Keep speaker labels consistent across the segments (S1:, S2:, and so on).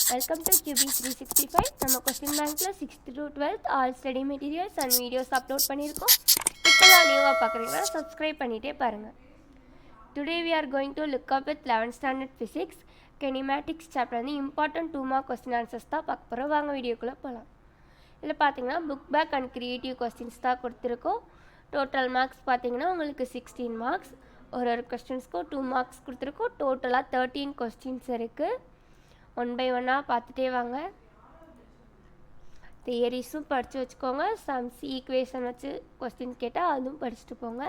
S1: Welcome to QB365. நம்ம question பேங்க்ல 6th to 12th all study materials and videos upload பண்ணியிருக்கோம். இப்போதான் நியூவாக பார்க்குறீங்கன்னா சப்ஸ்கிரைப் பண்ணிகிட்டே பாருங்கள். Today we are going to look up with 11th standard physics kinematics chapter வந்து இம்பார்ட்டன்ட் 2 மார்க் கொஸ்டின் ஆன்சர்ஸ் தான் பார்க்க போகிறோம். வாங்க வீடியோக்குள்ளே போகலாம். இதில் பார்த்தீங்கன்னா book back and creative questions தான் கொடுத்துருக்கோம். டோட்டல் மார்க்ஸ் பார்த்தீங்கன்னா உங்களுக்கு 16 மார்க்ஸ். ஒரு கொஸ்டின்ஸ்க்கும் 2 மார்க்ஸ் கொடுத்துருக்கோம். டோட்டலாக 13 கொஸ்டின்ஸ் இருக்குது. ஒன் பை ஒன்னாக பார்த்துட்டே வாங்க. தியரிஸும் படித்து வச்சுக்கோங்க. சம்ஸ் ஈக்குவேஷன் வச்சு கொஸ்டின் கேட்டால் அதுவும் படிச்சுட்டு போங்க.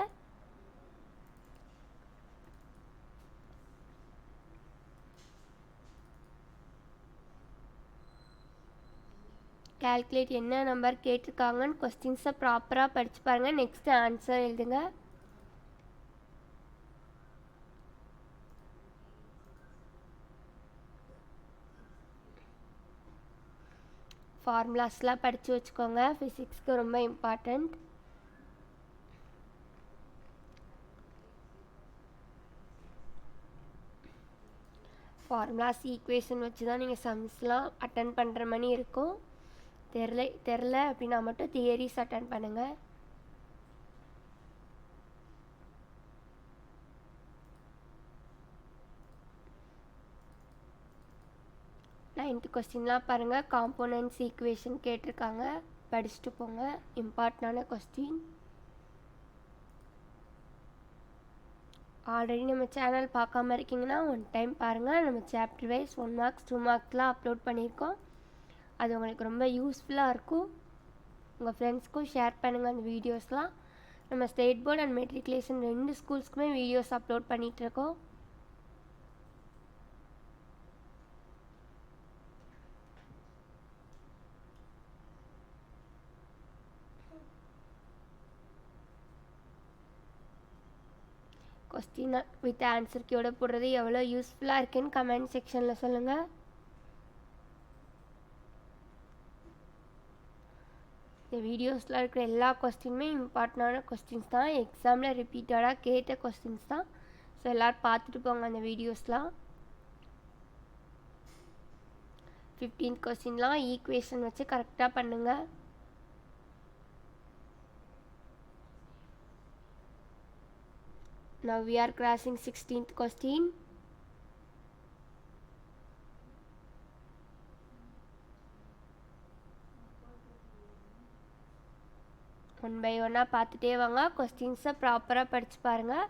S1: கால்குலேட் என்ன நம்பர் கேட்டிருக்காங்கன்னு கொஸ்டின்ஸை ப்ராப்பராக படித்து பாருங்கள். நெக்ஸ்ட் ஆன்சர் எழுதுங்க. ஃபார்முலாஸ்லாம் படித்து வச்சுக்கோங்க. ஃபிசிக்ஸ்க்கு ரொம்ப இம்பார்ட்டண்ட். ஃபார்முலாஸ் ஈக்குவேஷன் வச்சு தான் நீங்கள் சம்ஸ்லாம் அட்டன் பண்ணுற மாதிரி இருக்கும். தெரில அப்படின்னா மட்டும் தியரிஸ் அட்டன் பண்ணுங்கள். நைன்த்து கொஸ்டின்லாம் பாருங்கள். காம்போனன்ட்ஸ் ஈக்குவேஷன் கேட்டிருக்காங்க, படிச்சுட்டு போங்க. இம்பார்ட்டண்டான கொஸ்டின். ஆல்ரெடி நம்ம சேனல் பார்க்காம இருக்கீங்கன்னா ஒன் டைம் பாருங்கள். நம்ம சாப்டர் வைஸ் 1 மார்க்ஸ் 2 மார்க்ஸ்லாம் அப்லோட் பண்ணியிருக்கோம். அது உங்களுக்கு ரொம்ப யூஸ்ஃபுல்லாக இருக்கும். உங்கள் ஃப்ரெண்ட்ஸ்க்கும் ஷேர் பண்ணுங்கள் அந்த வீடியோஸ்லாம். நம்ம ஸ்டேட் போர்டு அண்ட் மெட்ரிகுலேஷன் 2 ஸ்கூல்ஸ்க்குமே வீடியோஸ் அப்லோட் பண்ணிகிட்ருக்கோம். கொஸ்டின் வித் ஆன்சர் கீயோட போடுறது எவ்வளோ யூஸ்ஃபுல்லாக இருக்குன்னு கமெண்ட் செக்ஷனில் சொல்லுங்கள். இந்த வீடியோஸில் இருக்கிற எல்லா கொஸ்டினுமே இம்பார்ட்டண்டான கொஸ்டின்ஸ் தான். எக்ஸாமில் ரிப்பீட்டடாக கேட்ட கொஸ்டின்ஸ் தான். ஸோ எல்லோரும் பார்த்துட்டு போங்க அந்த வீடியோஸ்லாம். 15th கொஸ்டின்லாம் ஈக்குவேஷன் வச்சு கரெக்டாக பண்ணுங்கள். Now we are crossing 16th question. One by ஒன்னாக பார்த்துட்டே வாங்க. கொஸ்டின்ஸை ப்ராப்பராக படித்து பாருங்கள்.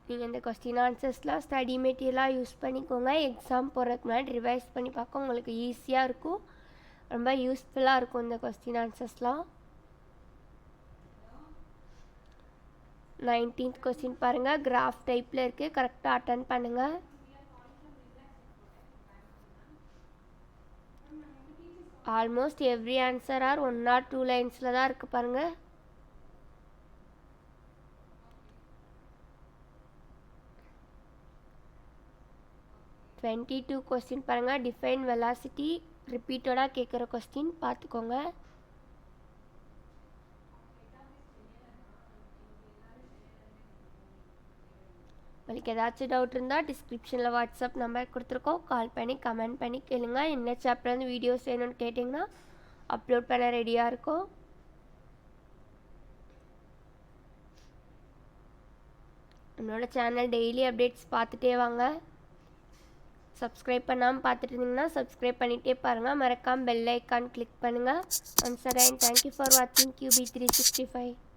S1: நீங்கள் இந்த கொஸ்டின் ஆன்சர்ஸ்லாம் ஸ்டடி மெட்டீரியலாக யூஸ் பண்ணிக்கோங்க. எக்ஸாம் போகிறதுக்கு முன்னாடி ரிவைஸ் பண்ணி பார்க்க உங்களுக்கு ஈஸியாக இருக்கும். ரொம்ப யூஸ்ஃபுல்லாக இருக்கும் இந்த கொஸ்டின் ஆன்சர்ஸ்லாம். 19th கொஸ்டின் பாருங்கள். கிராஃப் டைப்பில் இருக்குது, கரெக்டாக அட்டன் பண்ணுங்கள். Almost every answer are 1 or 2 லைன்ஸில் தான் இருக்குது பாருங்கள். டுவெண்ட்டி 2 கொஸ்டின் பாருங்கள். டிஃபைன் வெலாசிட்டி ரிப்பீட்டடாக கேட்குற கொஸ்டின் பார்த்துக்கோங்க. உங்களுக்கு ஏதாச்சும் டவுட் இருந்தால் டிஸ்கிரிப்ஷனில் வாட்ஸ்அப் நம்பர் கொடுத்துருக்கோம். கால் பண்ணி கமெண்ட் பண்ணி கேளுங்க. என்ன சாப்டர்லேருந்து வீடியோஸ் வேணும்னு கேட்டிங்கன்னா அப்லோட் பண்ண ரெடியாக இருக்கும். நம்மளோட சேனல் டெய்லி அப்டேட்ஸ் பார்த்துட்டே வாங்க. சப்ஸ்கிரைப் பண்ணாமல் பார்த்துட்டு இருந்தீங்கன்னா சப்ஸ்கிரைப் பண்ணிகிட்டே பாருங்கள். மறக்காமல் பெல் ஐக்கான் கிளிக் பண்ணுங்கள். ஒன்ஸ் அகைன் தேங்க்யூ ஃபார் வாட்சிங் QB365.